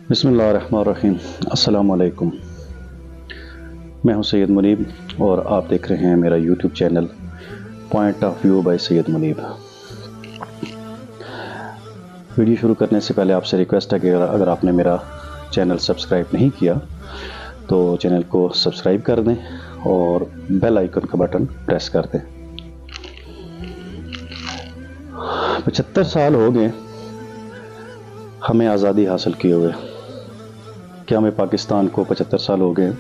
بسم اللہ الرحمن الرحیم۔ السلام علیکم، میں ہوں سید منیب اور آپ دیکھ رہے ہیں میرا YouTube channel point of view by Syed Muneeb. Video شروع کرنے سے پہلے آپ سے ریکویسٹ ہے کہ اگر آپ نے میرا چینل سبسکرائب نہیں کیا تو چینل کو سبسکرائب کر دیں اور بیل آئیکن کا بٹن پریس کر دیں۔ 75 سال ہو گئے ہمیں آزادی حاصل کیے ہوئے، کیا ہمیں پاکستان کو 75 سال ہو گئے،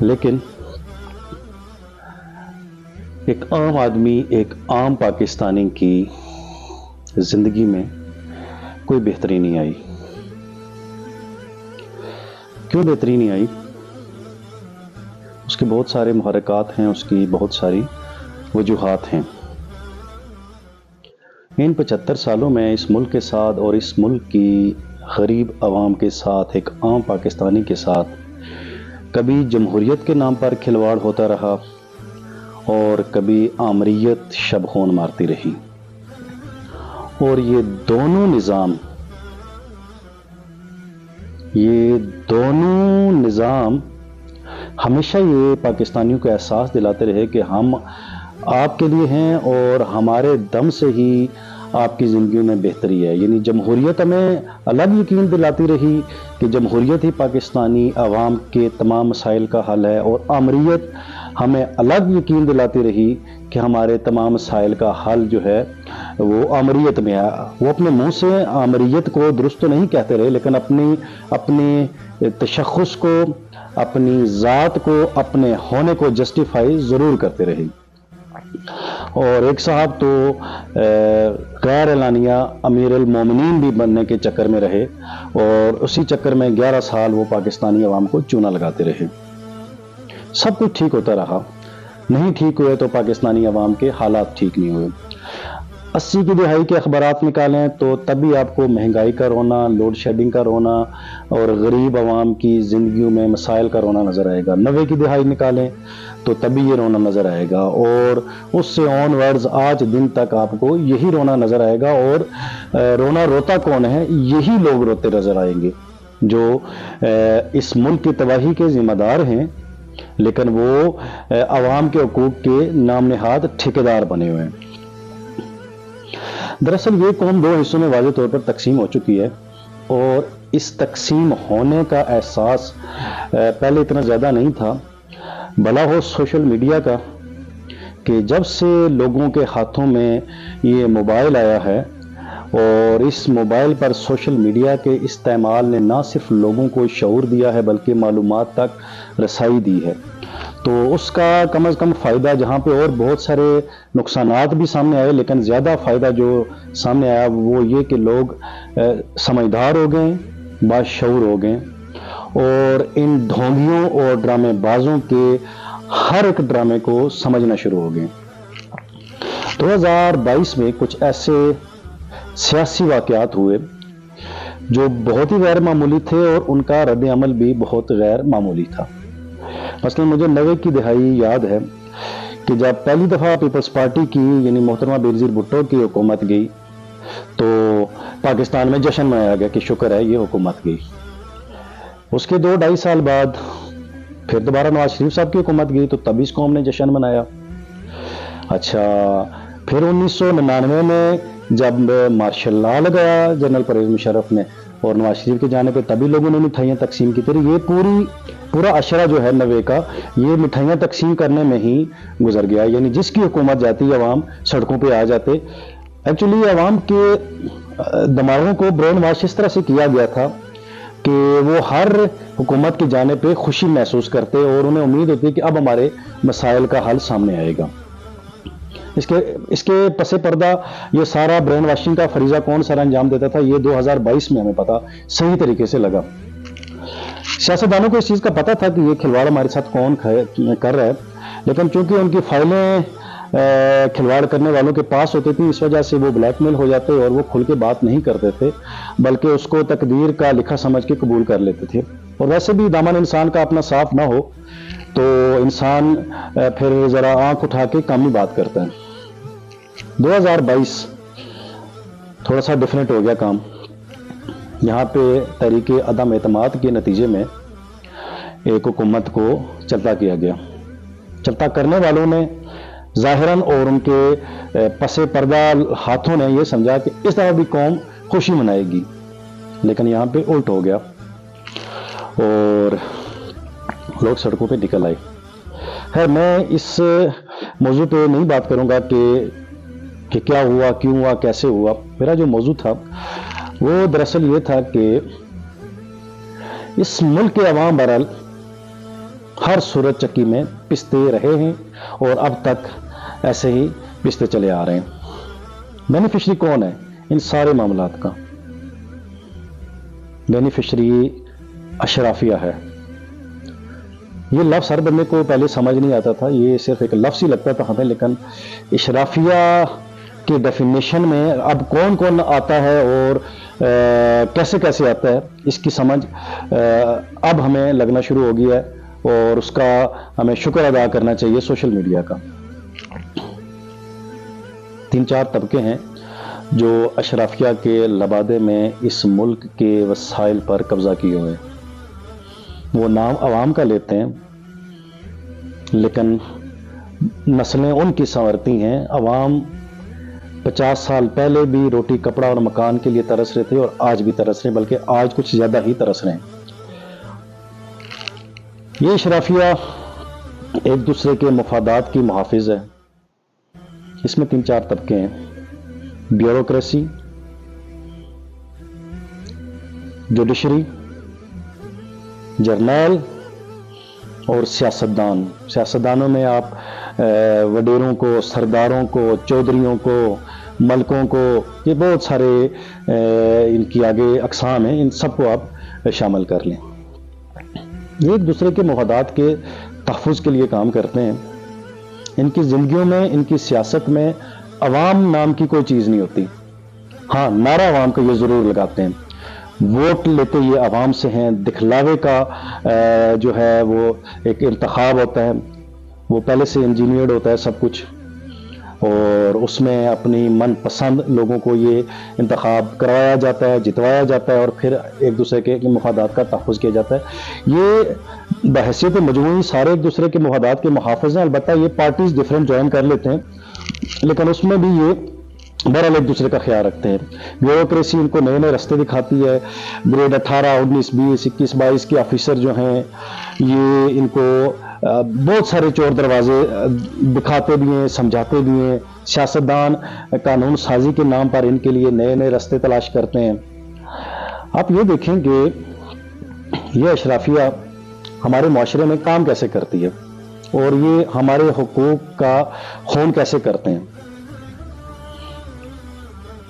لیکن ایک عام آدمی، ایک عام پاکستانی کی زندگی میں کوئی بہتری نہیں آئی۔ کیوں بہتری نہیں آئی؟ اس کے بہت سارے محرکات ہیں، اس کی بہت ساری وجوہات ہیں۔ ان 75 سالوں میں اس ملک کے ساتھ اور اس ملک کی غریب عوام کے ساتھ، ایک عام پاکستانی کے ساتھ کبھی جمہوریت کے نام پر کھلواڑ ہوتا رہا اور کبھی آمریت شب خون مارتی رہی، اور یہ دونوں نظام ہمیشہ یہ پاکستانیوں کو احساس دلاتے رہے کہ ہم آپ کے لیے ہیں اور ہمارے دم سے ہی آپ کی زندگی میں بہتری ہے۔ یعنی جمہوریت ہمیں الگ یقین دلاتی رہی کہ جمہوریت ہی پاکستانی عوام کے تمام مسائل کا حل ہے، اور آمریت ہمیں الگ یقین دلاتی رہی کہ ہمارے تمام مسائل کا حل جو ہے وہ آمریت میں ہے۔ وہ اپنے منہ سے آمریت کو درست تو نہیں کہتے رہے، لیکن اپنی تشخص کو، اپنی ذات کو، اپنے ہونے کو جسٹیفائی ضرور کرتے رہے۔ اور ایک صاحب تو غیر اعلانیہ امیر المومنین بھی بننے کے چکر میں رہے، اور اسی چکر میں 11 سال وہ پاکستانی عوام کو چونا لگاتے رہے۔ سب کچھ ٹھیک ہوتا رہا، نہیں ٹھیک ہوئے تو پاکستانی عوام کے حالات ٹھیک نہیں ہوئے۔ 80 کی دہائی کے اخبارات نکالیں تو تب بھی آپ کو مہنگائی کا رونا، لوڈ شیڈنگ کا رونا اور غریب عوام کی زندگیوں میں مسائل کا رونا نظر آئے گا۔ 90 کی دہائی نکالیں تو تب بھی یہ رونا نظر آئے گا، اور اس سے آن ورڈز آج دن تک آپ کو یہی رونا نظر آئے گا۔ اور رونا روتا کون ہے؟ یہی لوگ روتے نظر آئیں گے جو اس ملک کی تباہی کے ذمہ دار ہیں، لیکن وہ عوام کے حقوق کے نام نہاد ٹھیکیدار بنے ہوئے ہیں۔ دراصل یہ قوم دو حصوں میں واضح طور پر تقسیم ہو چکی ہے، اور اس تقسیم ہونے کا احساس پہلے اتنا زیادہ نہیں تھا، بھلا ہو سوشل میڈیا کا، کہ جب سے لوگوں کے ہاتھوں میں یہ موبائل آیا ہے اور اس موبائل پر سوشل میڈیا کے استعمال نے نہ صرف لوگوں کو شعور دیا ہے بلکہ معلومات تک رسائی دی ہے، تو اس کا کم از کم فائدہ، جہاں پہ اور بہت سارے نقصانات بھی سامنے آئے، لیکن زیادہ فائدہ جو سامنے آیا وہ یہ کہ لوگ سمجھدار ہو گئے، باشعور ہو گئے، اور ان ڈھونگیوں اور ڈرامے بازوں کے ہر ایک ڈرامے کو سمجھنا شروع ہو گئے۔ 2022 میں کچھ ایسے سیاسی واقعات ہوئے جو بہت ہی غیر معمولی تھے، اور ان کا رد عمل بھی بہت غیر معمولی تھا۔ مثلا مجھے 90 کی دہائی یاد ہے کہ جب پہلی دفعہ پیپلز پارٹی کی، یعنی محترمہ بینظیر بھٹو کی حکومت گئی، تو پاکستان میں جشن منایا گیا کہ شکر ہے یہ حکومت گئی۔ اس کے 2-2.5 سال بعد پھر دوبارہ نواز شریف صاحب کی حکومت گئی، تو تب اس قوم نے جشن منایا۔ اچھا، پھر 1999 میں جب مارشل لا لگایا جنرل پرویز مشرف نے اور نواز شریف کے جانے پہ، تبھی لوگوں نے مٹھائیاں تقسیم کی تھی۔ یہ پورا عشرہ جو ہے 90 کا، یہ مٹھائیاں تقسیم کرنے میں ہی گزر گیا۔ یعنی جس کی حکومت جاتی، عوام سڑکوں پہ آ جاتے۔ ایکچولی عوام کے دماغوں کو برین واش اس طرح سے کیا گیا تھا کہ وہ ہر حکومت کی جانے پہ خوشی محسوس کرتے، اور انہیں امید ہوتی کہ اب ہمارے مسائل کا حل سامنے آئے گا۔ اس کے پس پردہ یہ سارا برین واشنگ کا فریضہ کون سارا انجام دیتا تھا، یہ 2022 میں ہمیں پتا صحیح طریقے سے لگا۔ سیاستدانوں کو اس چیز کا پتا تھا کہ یہ کھلواڑ ہمارے ساتھ کون کر رہا ہے، لیکن چونکہ ان کی فائلیں کھلواڑ کرنے والوں کے پاس ہوتی تھی، اس وجہ سے وہ بلیک میل ہو جاتے اور وہ کھل کے بات نہیں کرتے تھے، بلکہ اس کو تقدیر کا لکھا سمجھ کے قبول کر لیتے تھے۔ اور ویسے بھی دامن انسان کا اپنا صاف نہ ہو تو انسان پھر ذرا آنکھ اٹھا کے کم ہی بات کرتا ہے۔ 2022 تھوڑا سا ڈیفرنٹ ہو گیا کام۔ یہاں پہ تحریک عدم اعتماد کے نتیجے میں ایک حکومت کو چلتا کیا گیا. چلتا کرنے والوں نے ظاہراً اور ان کے پس پردہ ہاتھوں نے یہ سمجھا کہ اس طرح بھی قوم خوشی منائے گی، لیکن یہاں پہ الٹ ہو گیا اور لوگ سڑکوں پہ نکل آئے. خیر، میں اس موضوع پہ نہیں بات کروں گا کہ کیا ہوا، کیوں ہوا، کیسے ہوا. میرا جو موضوع تھا وہ دراصل یہ تھا کہ اس ملک کے عوام بہرحال ہر صورت چکی میں پستے رہے ہیں اور اب تک ایسے ہی پستے چلے آ رہے ہیں. بینیفیشری کون ہے ان سارے معاملات کا؟ بینیفیشری اشرافیہ ہے. یہ لفظ ہر بندے کو پہلے سمجھ نہیں آتا تھا، یہ صرف ایک لفظ ہی لگتا تھا ہمیں، لیکن اشرافیہ کے ڈیفینیشن میں اب کون کون آتا ہے اور کیسے کیسے آتا ہے، اس کی سمجھ اب ہمیں لگنا شروع ہو گیا ہے اور اس کا ہمیں شکر ادا کرنا چاہیے سوشل میڈیا کا. 3-4 طبقے ہیں جو اشرافیہ کے لبادے میں اس ملک کے وسائل پر قبضہ کیے ہوئے. وہ نام عوام کا لیتے ہیں لیکن نسلیں ان کی سنورتی ہیں. عوام 50 سال پہلے بھی روٹی کپڑا اور مکان کے لیے ترس رہے تھے اور آج بھی ترس رہے ہیں، بلکہ آج کچھ زیادہ ہی ترس رہے ہیں. یہ اشرافیہ ایک دوسرے کے مفادات کی محافظ ہے. اس میں 3-4 طبقے ہیں: بیوروکریسی، جوڈیشری، جرنیل اور سیاستدان. سیاستدانوں میں آپ وڈیروں کو، سرداروں کو، چودھریوں کو، ملکوں کو، یہ بہت سارے ان کی آگے اقسام ہیں، ان سب کو آپ شامل کر لیں. یہ ایک دوسرے کے مفادات کے تحفظ کے لیے کام کرتے ہیں. ان کی زندگیوں میں، ان کی سیاست میں عوام نام کی کوئی چیز نہیں ہوتی. ہاں، نعرہ عوام کا یہ ضرور لگاتے ہیں. ووٹ لیتے یہ عوام سے ہیں. دکھلاوے کا جو ہے وہ ایک انتخاب ہوتا ہے، وہ پہلے سے انجینئرڈ ہوتا ہے سب کچھ، اور اس میں اپنی من پسند لوگوں کو یہ انتخاب کروایا جاتا ہے، جتوایا جاتا ہے اور پھر ایک دوسرے کے مفادات کا تحفظ کیا جاتا ہے. یہ بحیثیت مجموعی سارے ایک دوسرے کے مفادات کے محافظ ہیں. البتہ یہ پارٹیز ڈیفرنٹ جوائن کر لیتے ہیں، لیکن اس میں بھی یہ بہرحال ایک دوسرے کا خیال رکھتے ہیں. بیوروکریسی ان کو نئے نئے رستے دکھاتی ہے. گریڈ 18، 19، 20، 21، 22 کے آفیسر جو ہیں یہ ان کو بہت سارے چور دروازے دکھاتے بھی ہیں، سمجھاتے بھی ہیں. سیاستدان قانون سازی کے نام پر ان کے لیے نئے نئے رستے تلاش کرتے ہیں. آپ یہ دیکھیں کہ یہ اشرافیہ ہمارے معاشرے میں کام کیسے کرتی ہے اور یہ ہمارے حقوق کا خون کیسے کرتے ہیں.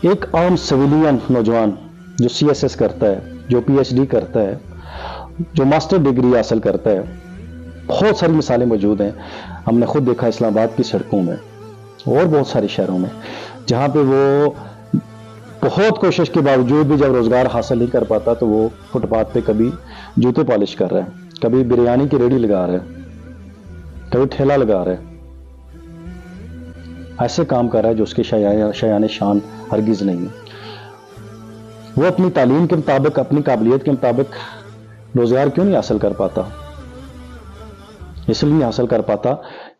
ایک عام سویلین نوجوان جو CSS کرتا ہے، جو PhD کرتا ہے، جو ماسٹر ڈگری حاصل کرتا ہے، بہت ساری مثالیں موجود ہیں. ہم نے خود دیکھا اسلام آباد کی سڑکوں میں اور بہت سارے شہروں میں، جہاں پہ وہ بہت کوشش کے باوجود بھی جب روزگار حاصل نہیں کر پاتا تو وہ فٹ پاتھ پہ کبھی جوتے پالش کر رہا ہے، کبھی بریانی کی ریڑھی لگا رہا ہے، کبھی ٹھیلا لگا رہا ہے. ایسے کام کر رہا ہے جو اس کے شایان شان ہرگز نہیں ہے. وہ اپنی تعلیم کے مطابق، اپنی قابلیت کے مطابق روزگار کیوں نہیں حاصل کر پاتا؟ اس لیے نہیں حاصل کر پاتا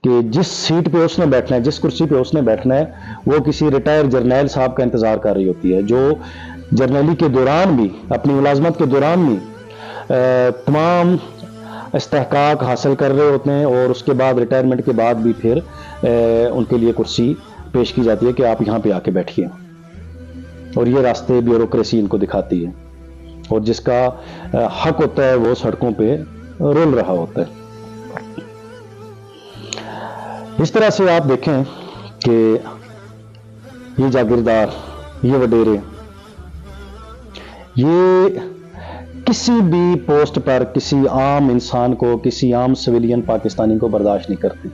کہ جس سیٹ پہ اس نے بیٹھنا ہے، جس کرسی پہ اس نے بیٹھنا ہے، وہ کسی ریٹائر جرنیل صاحب کا انتظار کر رہی ہوتی ہے، جو جرنیلی کے دوران بھی، اپنی ملازمت کے دوران بھی تمام استحقاق حاصل کر رہے ہوتے ہیں، اور اس کے بعد ریٹائرمنٹ کے بعد بھی پھر ان کے لیے کرسی پیش کی جاتی ہے کہ آپ یہاں پہ آ کے بیٹھیے. اور یہ راستے بیوروکریسی ان کو دکھاتی ہے، اور جس کا حق ہوتا ہے وہ سڑکوں پہ رول رہا ہوتا ہے. اس طرح سے آپ دیکھیں کہ یہ جاگیردار، یہ وڈیرے، یہ کسی بھی پوسٹ پر کسی عام انسان کو، کسی عام سویلین پاکستانی کو برداشت نہیں کرتے.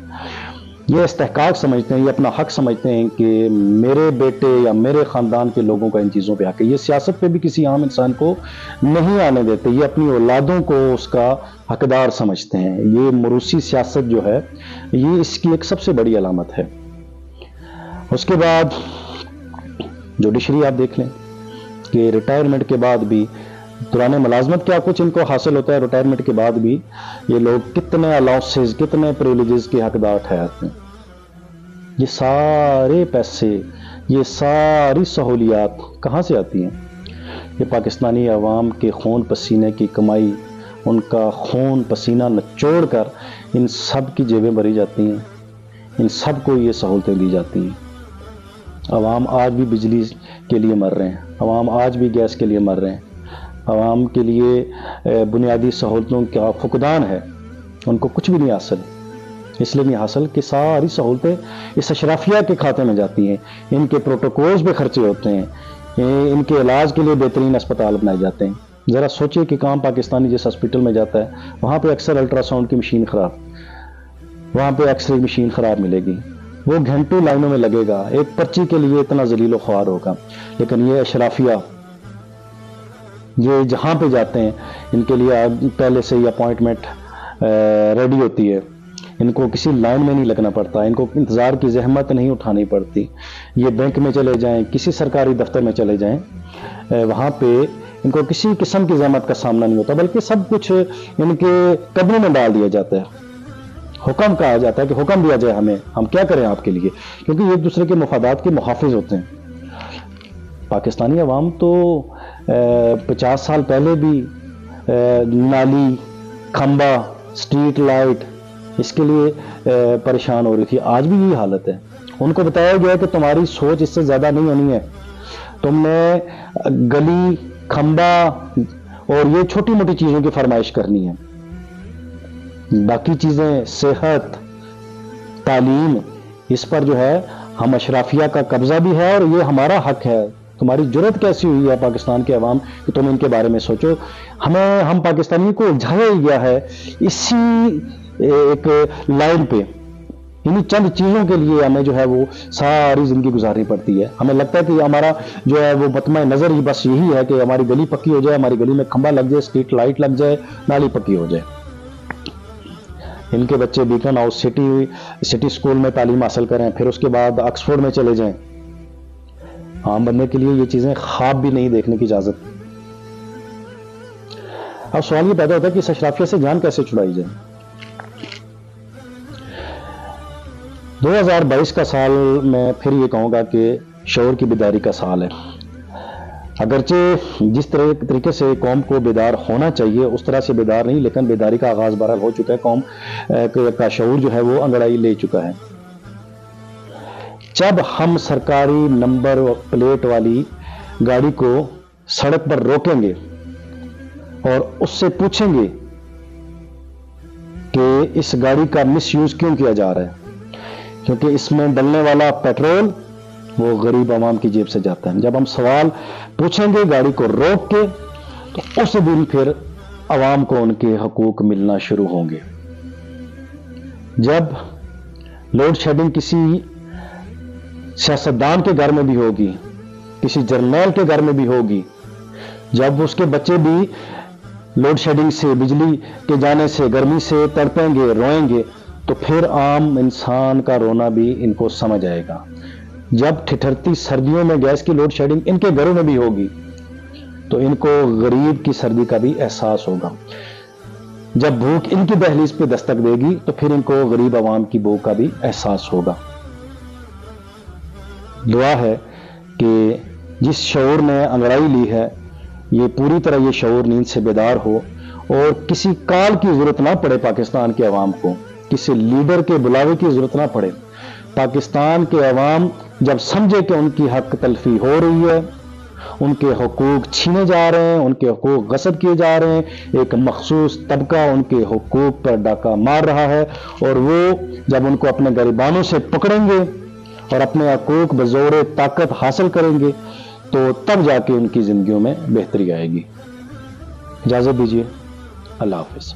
یہ استحقاق سمجھتے ہیں، یہ اپنا حق سمجھتے ہیں کہ میرے بیٹے یا میرے خاندان کے لوگوں کا ان چیزوں پہ حق ہے. یہ سیاست پہ بھی کسی عام انسان کو نہیں آنے دیتے، یہ اپنی اولادوں کو اس کا حقدار سمجھتے ہیں. یہ موروثی سیاست جو ہے یہ اس کی ایک سب سے بڑی علامت ہے. اس کے بعد جوڈیشری آپ دیکھ لیں کہ ریٹائرمنٹ کے بعد بھی دوران ملازمت کیا کچھ ان کو حاصل ہوتا ہے، ریٹائرمنٹ کے بعد بھی یہ لوگ کتنے الاؤنسز، کتنے پریولیجز کے حقدار ٹھہرتے ہیں۔ یہ سارے پیسے، یہ ساری سہولیات کہاں سے آتی ہیں؟ یہ پاکستانی عوام کے خون پسینے کی کمائی، ان کا خون پسینہ نچوڑ کر ان سب کی جیبیں بھری جاتی ہیں، ان سب کو یہ سہولتیں دی جاتی ہیں۔ عوام آج بھی بجلی کے لیے مر رہے ہیں، عوام آج بھی گیس کے لیے مر رہے ہیں، عوام کے لیے بنیادی سہولتوں کا فقدان ہے، ان کو کچھ بھی نہیں حاصل۔ اس لیے نہیں حاصل کہ ساری سہولتیں اس اشرافیہ کے کھاتے میں جاتی ہیں، ان کے پروٹوکولز پہ خرچے ہوتے ہیں، ان کے علاج کے لیے بہترین اسپتال بنائے جاتے ہیں۔ ذرا سوچئے کہ کام پاکستانی جس ہاسپٹل میں جاتا ہے وہاں پہ اکثر الٹرا ساؤنڈ کی مشین خراب، وہاں پہ ایکس رے مشین خراب ملے گی، وہ گھنٹوں لائنوں میں لگے گا، ایک پرچی کے لیے اتنا ذلیل و خوار ہوگا۔ لیکن یہ اشرافیہ، یہ جہاں پہ جاتے ہیں ان کے لیے پہلے سے ہی اپوائنٹمنٹ ریڈی ہوتی ہے، ان کو کسی لائن میں نہیں لگنا پڑتا، ان کو انتظار کی زحمت نہیں اٹھانی پڑتی۔ یہ بینک میں چلے جائیں، کسی سرکاری دفتر میں چلے جائیں، وہاں پہ ان کو کسی قسم کی زحمت کا سامنا نہیں ہوتا، بلکہ سب کچھ ان کے قدموں میں ڈال دیا جاتا ہے۔ حکم کہا جاتا ہے کہ حکم دیا جائے ہمیں، ہم کیا کریں آپ کے لیے، کیونکہ یہ ایک دوسرے کے مفادات کے محافظ ہوتے ہیں۔ پاکستانی عوام تو 50 سال پہلے بھی نالی، کھمبا، سٹریٹ لائٹ اس کے لیے پریشان ہو رہی تھی، آج بھی یہی حالت ہے۔ ان کو بتایا گیا کہ تمہاری سوچ اس سے زیادہ نہیں ہونی ہے، تم نے گلی، کھمبا اور یہ چھوٹی موٹی چیزوں کی فرمائش کرنی ہے، باقی چیزیں، صحت، تعلیم، اس پر جو ہے ہم اشرافیہ کا قبضہ بھی ہے اور یہ ہمارا حق ہے۔ تمہاری جرت کیسی ہوئی ہے پاکستان کے عوام کہ تم ان کے بارے میں سوچو؟ ہم پاکستانی کو الجھایا ہی گیا ہے اسی ایک لائن پہ، انہیں چند چیزوں کے لیے ہمیں جو ہے وہ ساری زندگی گزارنی پڑتی ہے۔ ہمیں لگتا ہے کہ ہمارا جو ہے وہ مطمع نظر ہی بس یہی ہے کہ ہماری گلی پکی ہو جائے، ہماری گلی میں کھمبا لگ جائے، اسٹریٹ لائٹ لگ جائے، نالی پکی ہو جائے۔ ان کے بچے بیکن ہاؤس سٹی اسکول میں تعلیم حاصل کریں، پھر اس کے بعد آکسفورڈ میں چلے جائیں۔ عام بننے کے لیے یہ چیزیں خواب بھی نہیں دیکھنے کی اجازت۔ اب سوال یہ پیدا ہوتا ہے کہ اس اشرافیہ سے جان کیسے چھڑائی جائے؟ 2022 کا سال میں پھر یہ کہوں گا کہ شعور کی بیداری کا سال ہے۔ اگرچہ جس طریقے سے قوم کو بیدار ہونا چاہیے اس طرح سے بیدار نہیں، لیکن بیداری کا آغاز بہرحال ہو چکا ہے، قوم کا شعور جو ہے وہ انگڑائی لے چکا ہے۔ جب ہم سرکاری نمبر پلیٹ والی گاڑی کو سڑک پر روکیں گے اور اس سے پوچھیں گے کہ اس گاڑی کا مس یوز کیوں کیا جا رہا ہے، کیونکہ اس میں ڈلنے والا پیٹرول وہ غریب عوام کی جیب سے جاتا ہے، جب ہم سوال پوچھیں گے گاڑی کو روک کے تو اس دن پھر عوام کو ان کے حقوق ملنا شروع ہوں گے۔ جب لوڈ شیڈنگ کسی سیاستدان کے گھر میں بھی ہوگی، کسی جرنیل کے گھر میں بھی ہوگی، جب اس کے بچے بھی لوڈ شیڈنگ سے، بجلی کے جانے سے، گرمی سے تڑپیں گے، روئیں گے، تو پھر عام انسان کا رونا بھی ان کو سمجھ آئے گا۔ جب ٹھٹھرتی سردیوں میں گیس کی لوڈ شیڈنگ ان کے گھروں میں بھی ہوگی تو ان کو غریب کی سردی کا بھی احساس ہوگا۔ جب بھوک ان کی دہلیز پہ دستک دے گی تو پھر ان کو غریب عوام کی بھوک کا بھی احساس ہوگا۔ دعا ہے کہ جس شعور نے انگڑائی لی ہے یہ پوری طرح یہ شعور نیند سے بیدار ہو اور کسی کال کی ضرورت نہ پڑے پاکستان کے عوام کو، کسی لیڈر کے بلاوے کی ضرورت نہ پڑے۔ پاکستان کے عوام جب سمجھے کہ ان کی حق تلفی ہو رہی ہے، ان کے حقوق چھینے جا رہے ہیں، ان کے حقوق غصب کیے جا رہے ہیں، ایک مخصوص طبقہ ان کے حقوق پر ڈاکہ مار رہا ہے، اور وہ جب ان کو اپنے گریبانوں سے پکڑیں گے اور اپنے حقوق بزور طاقت حاصل کریں گے تو تب جا کے ان کی زندگیوں میں بہتری آئے گی۔ اجازت دیجیے، اللہ حافظ۔